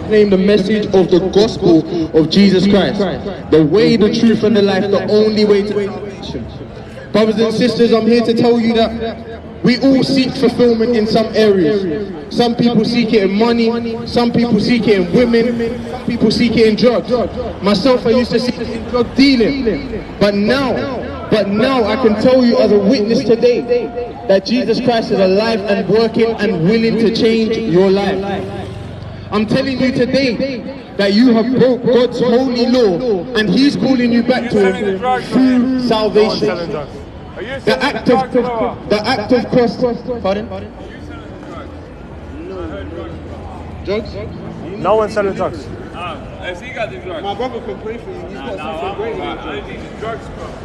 proclaim the message of the gospel of Jesus Christ. The way, the truth, and the life, the only way to salvation. Brothers and sisters, I'm here to tell you that we all seek fulfillment in some areas. Some people seek it in money, some people seek it in women, some people seek it in drugs. Myself, I used to seek it in drug dealing. But now I can tell you as a witness today that Jesus Christ is alive and working and willing to change your life. I'm telling you today that you have broke God's holy law and He's calling you back to Him through salvation. The act of cross. Pardon? Drugs? No one's selling drugs. Has he got the drugs? My brother can pray for you. He's got something great. I think the drugs come.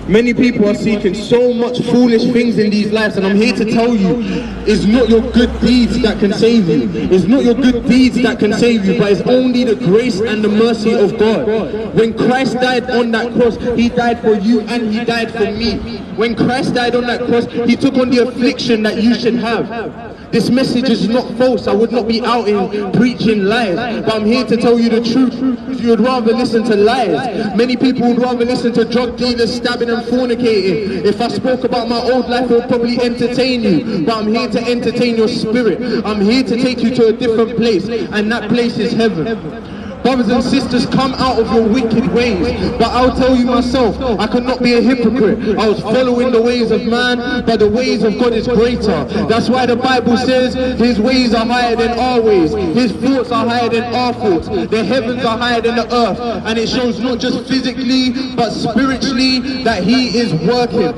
Many people are seeking so much foolish things in these lives, and I'm here to tell you, it's not your good deeds that can save you. It's not your good deeds that can save you, but it's only the grace and the mercy of God. When Christ died on that cross, He died for you and He died for me. When Christ died on that cross, He took on the affliction that you should have. This message is not false. I would not be out in preaching lies, but I'm here to tell you the truth. You would rather listen to lies. Many people would rather listen to drug dealers stabbing and fornicating. If I spoke about my old life, it would probably entertain you, but I'm here to entertain your spirit. I'm here to take you to a different place, and that place is heaven. Brothers and sisters, come out of your wicked ways. But I'll tell you myself, I cannot be a hypocrite. I was following the ways of man, but the ways of God is greater. That's why the Bible says His ways are higher than our ways. His thoughts are higher than our thoughts. The heavens are higher than the earth. And it shows not just physically, but spiritually that He is working.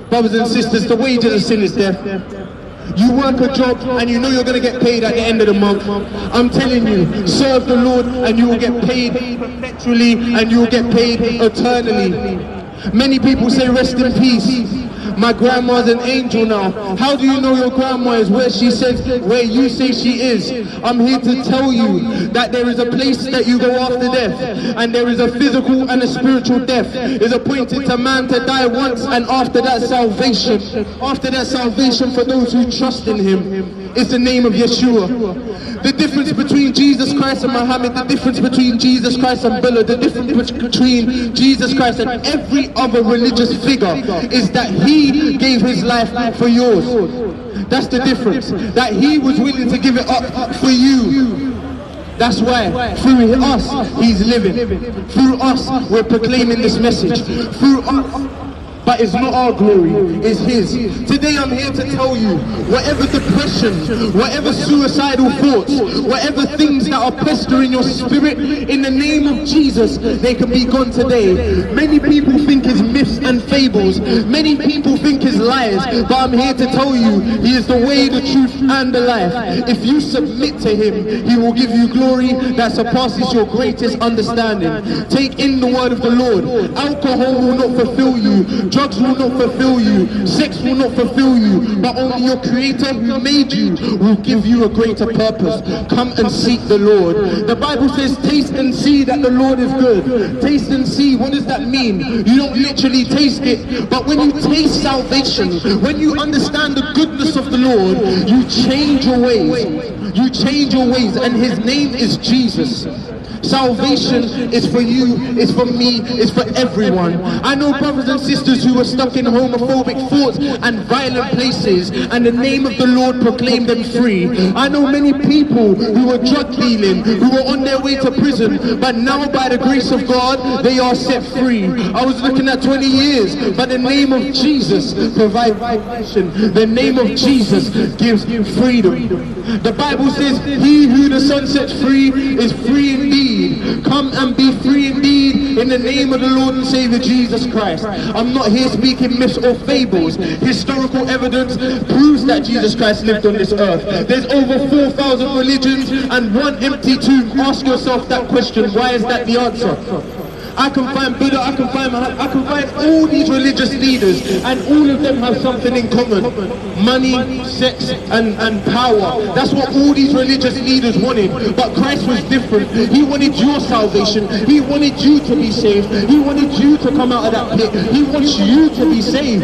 Brothers and sisters, the wages of sin is death. You work a job and you know you're going to get paid at the end of the month. I'm telling you, serve the Lord and you will get paid perpetually and you will get paid eternally. Many people say rest in peace. My grandma's an angel now. How do you know your grandma is where she says, where you say she is? I'm here to tell you that there is a place that you go after death, and there is a physical and a spiritual death. It's appointed to man to die once, and after that salvation. After that salvation for those who trust in Him is the name of Yeshua. The difference between Jesus Christ and Muhammad, the difference between Jesus Christ and Buddha, the difference between Jesus Christ and every other religious figure is that He gave His life for yours. That's the difference. That He was willing to give it up for you. That's why through us He's living. Through us we're proclaiming this message. Through us. But it's not our glory, it's His. Today I'm here to tell you, whatever depression, whatever suicidal thoughts, whatever things that are pestering your spirit, in the name of Jesus, they can be gone today. Many people think it's myths and fables. Many people think it's lies. But I'm here to tell you, He is the way, the truth, and the life. If you submit to Him, He will give you glory that surpasses your greatest understanding. Take in the word of the Lord. Alcohol will not fulfill you. Drugs will not fulfill you. Sex will not fulfill you. But only your Creator who made you will give you a greater purpose. Come and seek the Lord. The Bible says, taste and see that the Lord is good. Taste and see, what does that mean? You don't literally taste it, but when you taste salvation, when you understand the goodness of the Lord, you change your ways. You change your ways, and His name is Jesus. Salvation is for you, it's for me, it's for everyone. I know brothers and sisters who are stuck in homophobic thoughts and violent places, and the name of the Lord proclaimed them free. I know many people who are drug dealing, who are on their way to prison, but now by the grace of God, they are set free. I was looking at 20 years, but the name of Jesus provides salvation. The name of Jesus gives freedom. The Bible says, he who the Son sets free is free indeed. Come and be free indeed in the name of the Lord and Savior Jesus Christ. I'm not here speaking myths or fables. Historical evidence proves that Jesus Christ lived on this earth. There's over 4,000 religions and one empty tomb. Ask yourself that question. Why is that the answer? I can find Buddha, I can find all these religious leaders, and all of them have something in common. Money, sex, and power. That's what all these religious leaders wanted. But Christ was different. He wanted your salvation. He wanted you to be saved. He wanted you to come out of that pit. He wants you to be saved.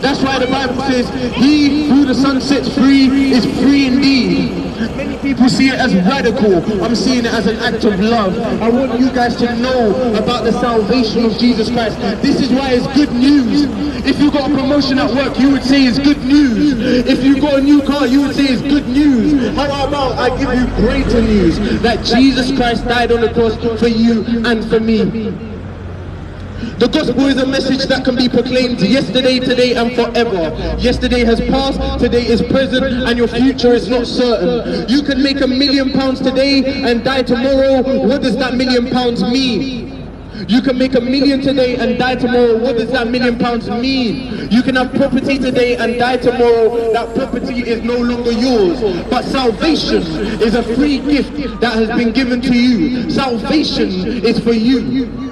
That's why the Bible says, he who the Son sets free is free indeed. Many people see it as radical. I'm seeing it as an act of love. I want you guys to know about the salvation of Jesus Christ. This is why it's good news. If you got a promotion at work, you would say it's good news. If you got a new car, you would say it's good news. How about I give you greater news, that Jesus Christ died on the cross for you and for me. The gospel is a message that can be proclaimed yesterday, today and forever. Yesterday has passed, today is present, and your future is not certain. You can make £1 million today and die tomorrow. What does that £1 million mean? You can make $1 million today and die tomorrow. What does that £1 million mean? You can have property today and die tomorrow. That property is no longer yours. But salvation is a free gift that has been given to you. Salvation is for you.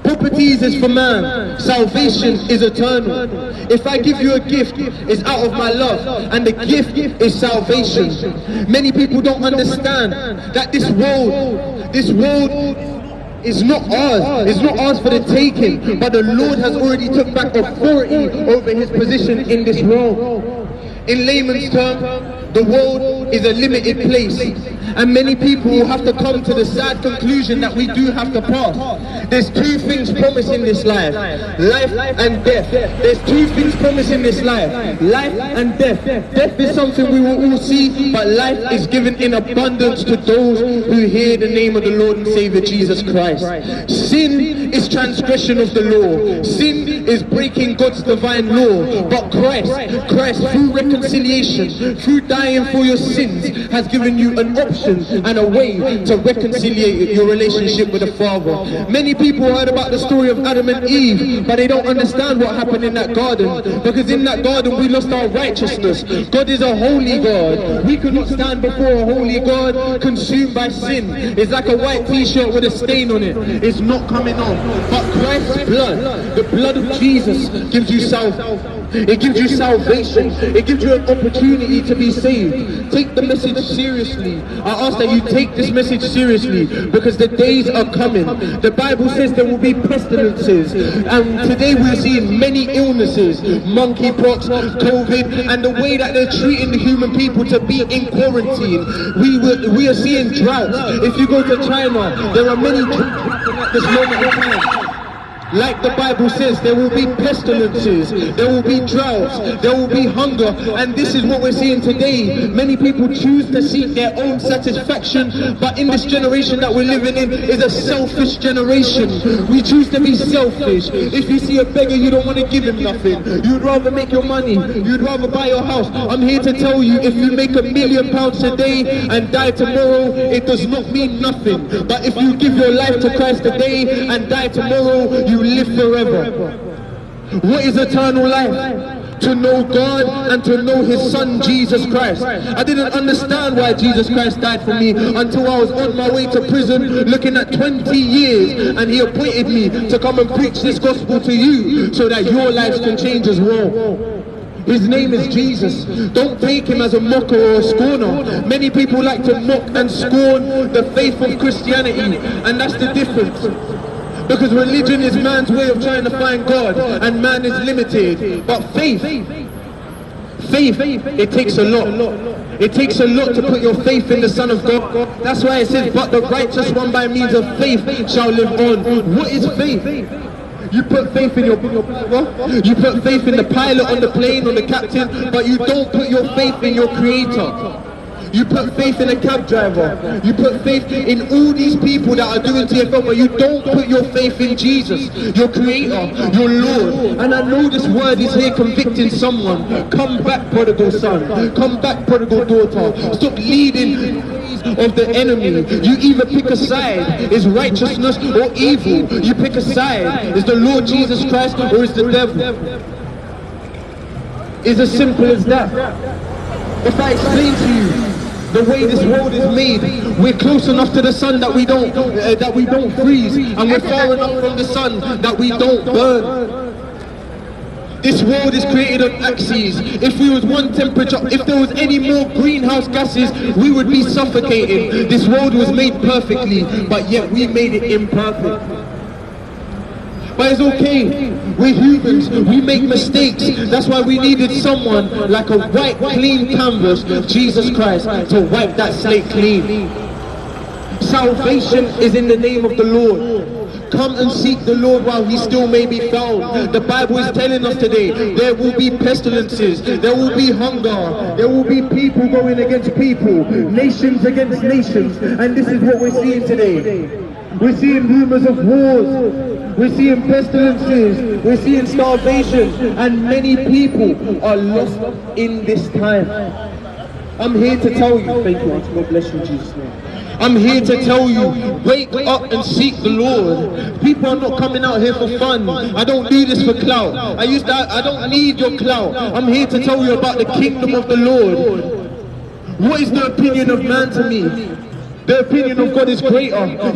Properties is for man. Salvation is eternal. If I give you a gift, it's out of my love, and the gift is salvation. Many people don't understand that this world is not ours. It's not ours for the taking, but the Lord has already took back authority over his position in this world. In layman's terms, the world is a limited place, and many people will have to come to the sad conclusion that we do have to pass. There's two things promised in this life and death. There's two things promised in this life and death. Death is something we will all see, but life is given in abundance to those who hear the name of the Lord and Savior Jesus Christ. Sin is transgression of the law. Sin is breaking God's divine law. But Christ through reconciliation, through dying for your sins, has given you an option and a way to reconcile your relationship with the Father. Many people heard about the story of Adam and Eve, but they don't understand what happened in that garden, because in that garden we lost our righteousness. God is a holy God. We could not stand before a holy God consumed by sin. It's like a white t-shirt with a stain on it. It's not coming off. But Christ's blood, the blood of Jesus, gives you salvation. It gives you salvation. It gives you an opportunity to be saved. Take the message seriously. I ask that you take this message seriously, because the days are coming. The Bible says there will be pestilences, and today we're seeing many illnesses, monkeypox, COVID, and the way that they're treating the human people to be in quarantine. We are seeing droughts. If you go to China, there are many droughts at this moment in time. Like the Bible says, there will be pestilences, there will be droughts, there will be hunger, and this is what we're seeing today. Many people choose to seek their own satisfaction, but in this generation that we're living in is a selfish generation. We choose to be selfish. If you see a beggar, you don't want to give him nothing. You'd rather make your money, you'd rather buy your house. I'm here to tell you, if you make £1 million today and die tomorrow, it does not mean nothing. But if you give your life to Christ today and die tomorrow, you live forever. What is eternal life? To know God and to know his son Jesus Christ. I didn't understand why Jesus Christ died for me until I was on my way to prison looking at 20 years, and he appointed me to come and preach this gospel to you so that your lives can change as well. His name is Jesus. Don't take him as a mocker or a scorner. Many people like to mock and scorn the faith of Christianity, and that's the difference. Because religion is man's way of trying to find God, and man is limited. But faith, it takes a lot. It takes a lot to put your faith in the Son of God. That's why it says, but the righteous one by means of faith shall live on. What is faith? You put faith in your brother, you put faith in the pilot on the plane, or the captain, but you don't put your faith in your Creator. You put faith in a cab driver. You put faith in all these people that are doing TFL, but you don't put your faith in Jesus, your Creator, your Lord. And I know this word is here convicting someone. Come back, prodigal son. Come back, prodigal daughter. Stop leading of the enemy. You either pick a side. Is righteousness or evil? You pick a side. Is the Lord Jesus Christ or is the devil? It's as simple as that. If I explain to you the way this world is made, we're close enough to the sun that we don't freeze, and we're far enough from the sun that we don't burn. This world is created on axes. If we was one temperature, if there was any more greenhouse gases, we would be suffocating. This world was made perfectly, but yet we made it imperfect. But it's okay. We're humans. We make mistakes. That's why we needed someone like a white, clean canvas, Jesus Christ, to wipe that slate clean. Salvation is in the name of the Lord. Come and seek the Lord while he still may be found. The Bible is telling us today, there will be pestilences, there will be hunger, there will be people going against people, nations against nations, and this is what we're seeing today. We're seeing rumors of wars, we're seeing pestilences, we're seeing starvation, and many people are lost in this time. I'm here to tell you, thank you, God bless you in Jesus' name. I'm here to tell you, wake up and seek the Lord. People are not coming out here for fun. I don't do this for clout. I don't need your clout. I'm here to tell you about the kingdom of the Lord. What is the opinion of man to me? The opinion of God is greater.